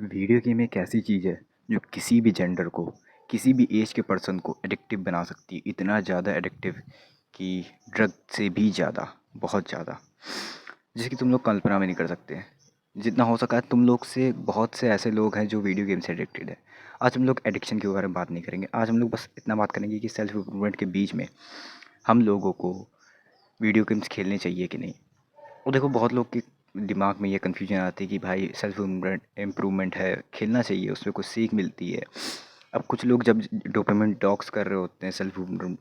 Video game एक ऐसी चीज़ है जो किसी भी जेंडर को, किसी भी एज के पर्सन को एडिक्टिव बना सकती है। इतना ज़्यादा एडिक्टिव कि ड्रग से भी ज़्यादा, बहुत ज़्यादा, जिसकी तुम लोग कल्पना भी नहीं कर सकते। जितना हो सका है तुम लोग से बहुत से ऐसे लोग हैं जो वीडियो गेम से एडिक्टेड है। आज हम लोग एडिक्शन के बारे में बात नहीं करेंगे। आज हम लोग बस इतना बात करेंगे कि सेल्फ इम्प्रूवमेंट के बीच में हम लोगों को वीडियो गेम्स खेलने चाहिए कि नहीं। और देखो, बहुत लोग के दिमाग में ये कन्फ्यूजन आती है कि भाई सेल्फ इम्प्रूवमेंट है, खेलना चाहिए, उसमें कुछ सीख मिलती है। अब कुछ लोग जब डोपामिन टॉक्स कर रहे होते हैं सेल्फ इम्प्रूव,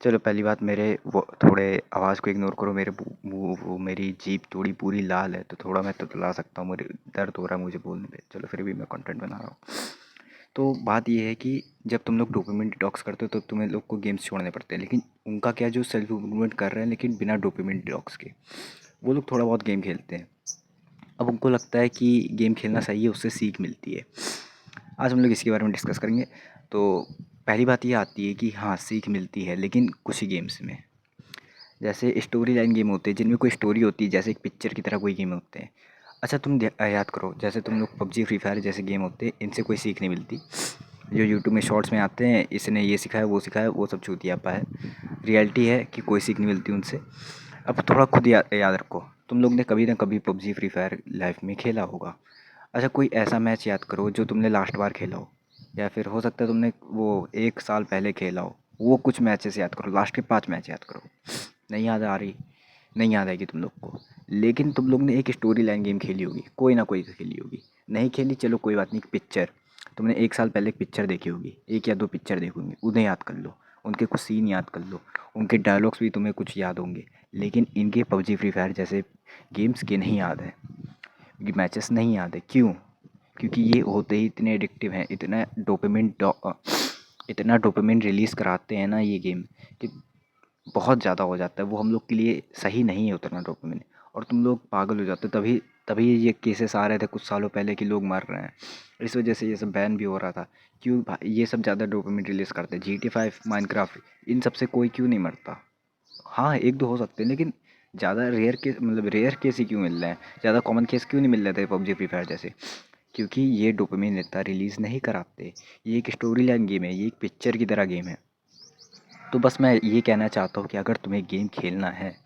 चलो पहली बात, मेरे वो थोड़े आवाज़ को इग्नोर करो। मेरे वो मेरी जीभ थोड़ी पूरी लाल है तो थोड़ा मैं तुतला सकता हूँ, मुझे दर्द हो रहा है मुझे बोलने पे। चलो फिर भी मैं कंटेंट बना रहा हूँ। तो बात ये है कि जब तुम लोग डोपामिन डिटॉक्स करते हो तो तुम्हें लोग को गेम्स छोड़ने पड़ते हैं। लेकिन उनका क्या, जो सेल्फ इम्प्रूवमेंट कर रहे हैं लेकिन बिना डोपामिन डिटॉक्स के, वो लोग थोड़ा बहुत गेम खेलते हैं। अब उनको लगता है कि गेम खेलना सही है, उससे सीख मिलती है। आज हम लोग इसके बारे में डिस्कस करेंगे। तो पहली बात ये आती है कि हाँ, सीख मिलती है लेकिन कुछ ही गेम्स में। जैसे स्टोरी लाइन गेम होते हैं जिनमें कोई स्टोरी होती है, जैसे एक पिक्चर की तरह कोई गेम होते हैं। अच्छा तुम याद करो, जैसे तुम लोग पबजी फ्री फायर जैसे गेम होते हैं, इनसे कोई सीख नहीं मिलती। जो यूट्यूब में शॉर्ट्स में आते हैं, इसने ये सिखाया वो सिखाया, वो सब चूतियापा है। रियलिटी है कि कोई सीख नहीं मिलती उनसे। अब थोड़ा खुद याद रखो, तुम लोग ने कभी ना कभी पबजी फ्री फायर लाइफ में खेला होगा। अच्छा कोई ऐसा मैच याद करो जो तुमने लास्ट बार खेला हो, या फिर हो सकता है तुमने वो 1 साल पहले खेला हो। वो कुछ मैचेस याद करो, लास्ट के 5 मैच याद करो। नहीं याद आ रही? नहीं याद आएगी तुम लोग को। लेकिन तुम लोग ने एक स्टोरी लाइन गेम खेली होगी, कोई ना कोई तो खेली होगी। नहीं खेली, चलो कोई बात नहीं। पिक्चर, तुमने 1 साल पहले एक पिक्चर देखी होगी, 1 या 2 पिक्चर देखोगे, उन्हें याद कर लो। उनके कुछ सीन याद कर लो, उनके डायलॉग्स भी तुम्हें कुछ याद होंगे। लेकिन इनके पबजी फ्री फायर जैसे गेम्स के नहीं याद है, मैचेस नहीं याद है। क्यों? क्योंकि ये होते ही इतने एडिक्टिव हैं, इतना डोपामिन रिलीज़ कराते हैं ना ये गेम, कि बहुत ज़्यादा हो जाता है। वो हम लोग के लिए सही नहीं है उतना डोपामिन, और तुम लोग पागल हो जाते हो। तभी तभी ये केसेस आ रहे थे कुछ सालों पहले कि लोग मर रहे हैं। इस वजह से ये सब बैन भी हो रहा था। क्यों भाई? ये सब ज़्यादा डोपामिन रिलीज़ करते हैं। GTA 5, माइनक्राफ्ट, इन सब से कोई क्यों नहीं मरता? हाँ, 1-2 हो सकते हैं, लेकिन ज़्यादा रेयर केस, मतलब रेयर केस ही क्यों मिल रहे हैं? ज़्यादा कॉमन केस क्यों नहीं मिल रहे थे पबजी फ्री फायर जैसे? क्योंकि ये डोपामिन इतना रिलीज़ नहीं कराते। ये एक स्टोरी लाइन गेम है, ये एक पिक्चर की तरह गेम है। तो बस मैं ये कहना चाहता हूँ कि अगर तुम्हें गेम खेलना है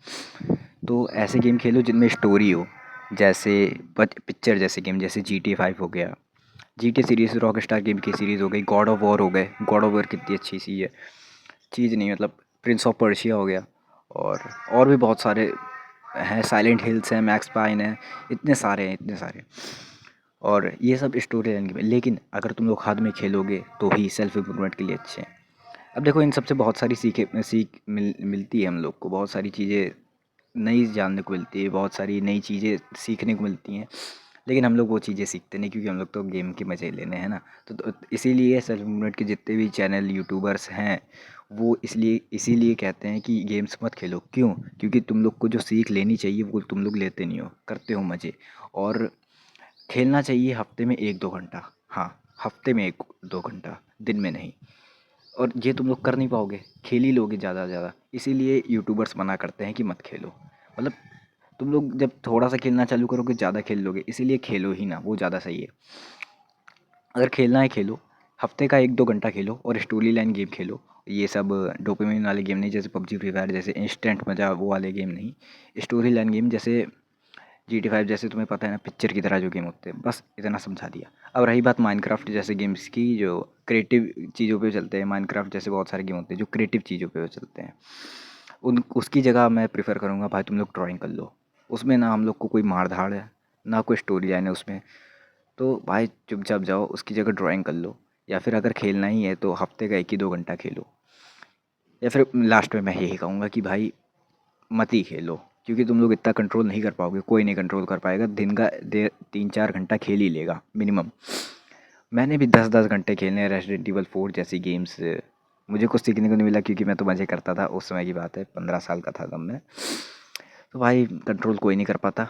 तो ऐसे गेम खेलो जिनमें स्टोरी हो। जैसे पिक्चर जैसे गेम, जैसे GTA 5 हो गया, GTA series, rock star game की सीरीज़ हो गई, गॉड ऑफ वॉर हो गए। गॉड ऑफ वॉर कितनी अच्छी सी है चीज़ नहीं, मतलब प्रिंस ऑफ पर्शिया हो गया। और भी बहुत सारे हैं, साइलेंट हिल्स हैं, मैक्स पाइन है, इतने सारे हैं, इतने सारे। और ये सब स्टोरी लाइन गेम है, लेकिन अगर तुम लोग हद में खेलोगे तो ही सेल्फ इम्प्रूवमेंट के लिए अच्छे हैं। अब देखो, इन सबसे बहुत सारी सीख मिलती है हम लोग को, बहुत सारी चीज़ें नई जानने को मिलती है, बहुत सारी नई चीज़ें सीखने को मिलती हैं। लेकिन हम लोग वो चीज़ें सीखते नहीं, क्योंकि हम लोग तो गेम के मज़े लेने हैं ना। तो इसीलिए सेल्फ इम्प्रूवमेंट के जितने भी चैनल यूट्यूबर्स हैं, वो इसलिए इसीलिए कहते हैं कि गेम्स मत खेलो। क्यों? क्योंकि तुम लोग को जो सीख लेनी चाहिए वो तुम लोग लेते नहीं हो, करते हो मज़े। और खेलना चाहिए हफ्ते में 1-2 घंटा। हाँ, हफ्ते में 1-2 घंटा, दिन में नहीं। और ये तुम लोग कर नहीं पाओगे, खेल ही लोगे ज़्यादा से ज़्यादा। इसीलिए यूट्यूबर्स मना करते हैं कि मत खेलो। मतलब तुम लोग जब थोड़ा सा खेलना चालू करोगे ज़्यादा खेल लोगे, इसीलिए खेलो ही ना, वो ज़्यादा सही है। अगर खेलना है खेलो, हफ्ते का 1-2 घंटा खेलो और स्टोरी लाइन गेम खेलो। ये सब डोपामिन वाले गेम नहीं, जैसे पबजी फ्री फायर जैसे इंस्टेंट मज़ा वो वाले गेम नहीं। स्टोरी लाइन गेम जैसे GTA 5, जैसे तुम्हें पता है ना, पिक्चर की तरह जो गेम होते हैं। बस इतना समझा दिया। अब रही बात माइनक्राफ्ट जैसे गेम्स की, जो क्रिएटिव चीज़ों पे चलते हैं। माइनक्राफ्ट जैसे बहुत सारे गेम होते हैं जो क्रिएटिव चीज़ों पे चलते हैं। उन उसकी जगह मैं प्रेफर करूँगा भाई तुम लोग ड्राइंग कर लो। उसमें ना हम लोग को कोई मार धाड़ है, ना कोई स्टोरी लाइन है उसमें। तो भाई चुपचाप जाओ, उसकी जगह ड्राइंग कर लो। या फिर अगर खेलना ही है तो हफ्ते का 1 ही 2 घंटा खेलो। या फिर लास्ट में मैं यही कहूँगा कि भाई मत ही खेलो, क्योंकि तुम लोग इतना कंट्रोल नहीं कर पाओगे, कोई नहीं कंट्रोल कर पाएगा। दिन का 3-4 घंटा खेल ही लेगा मिनिमम। मैंने भी 10-10 घंटे खेलने हैं रेसिडेंट इवल 4 जैसी गेम्स। मुझे कुछ सीखने को नहीं मिला, क्योंकि मैं तो मज़े करता था। उस समय की बात है, 15 साल का था तब मैं। तो भाई कंट्रोल कोई नहीं कर पाता।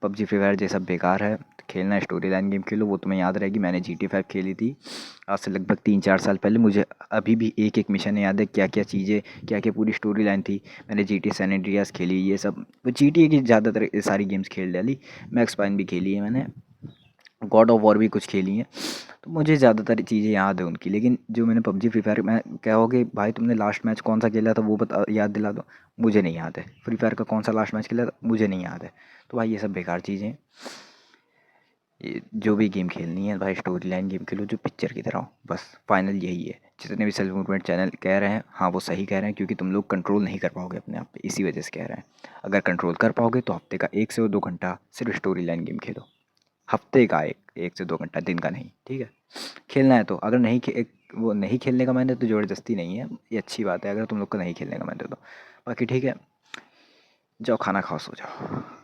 पबजी फ्री फायर जैसा बेकार है, खेलना है स्टोरी लाइन गेम खेलो, वो तुम्हें याद रहेगी। मैंने GTA 5 खेली थी आज से लगभग 3-4 साल पहले। मुझे अभी भी एक एक मिशन याद है, क्या क्या चीज़ें, क्या क्या पूरी स्टोरी लाइन थी। मैंने GTA सैन एंड्रियास खेली, ये सब वो GTA की ज़्यादातर सारी गेम्स खेल डाली। मैक्स पाइन भी खेली है मैंने, गॉड ऑफ वॉर भी कुछ खेली हैं। तो मुझे ज़्यादातर चीज़ें याद है उनकी। लेकिन जो मैंने पबजी फ्री फायर में, कहोगे भाई तुमने लास्ट मैच कौन सा खेला था वो बता, याद दिला दो। मुझे नहीं याद है फ्री फायर का कौन सा लास्ट मैच खेला था, मुझे नहीं याद है। तो भाई ये सब बेकार चीज़ें हैं। ये जो भी गेम खेलनी है भाई स्टोरी लाइन गेम खेलो जो पिक्चर की तरह हो, बस फाइनल यही है। जितने भी सेल्फ मूवमेंट चैनल कह रहे हैं, हाँ वो सही कह रहे हैं, क्योंकि तुम लोग कंट्रोल नहीं कर पाओगे अपने आप पे, इसी वजह से कह रहे हैं। अगर कंट्रोल कर पाओगे तो हफ्ते का 1 से 2 घंटा सिर्फ स्टोरी लाइन गेम खेलो। हफ्ते का 1 से 2 घंटा, दिन का नहीं, ठीक है। खेलना है तो, अगर नहीं वो नहीं खेलने का मन है तो ज़बरदस्ती नहीं है, ये अच्छी बात है अगर तुम लोग का नहीं खेलने का मन है तो। बाकी ठीक है, जाओ खाना खाओ, सो जाओ।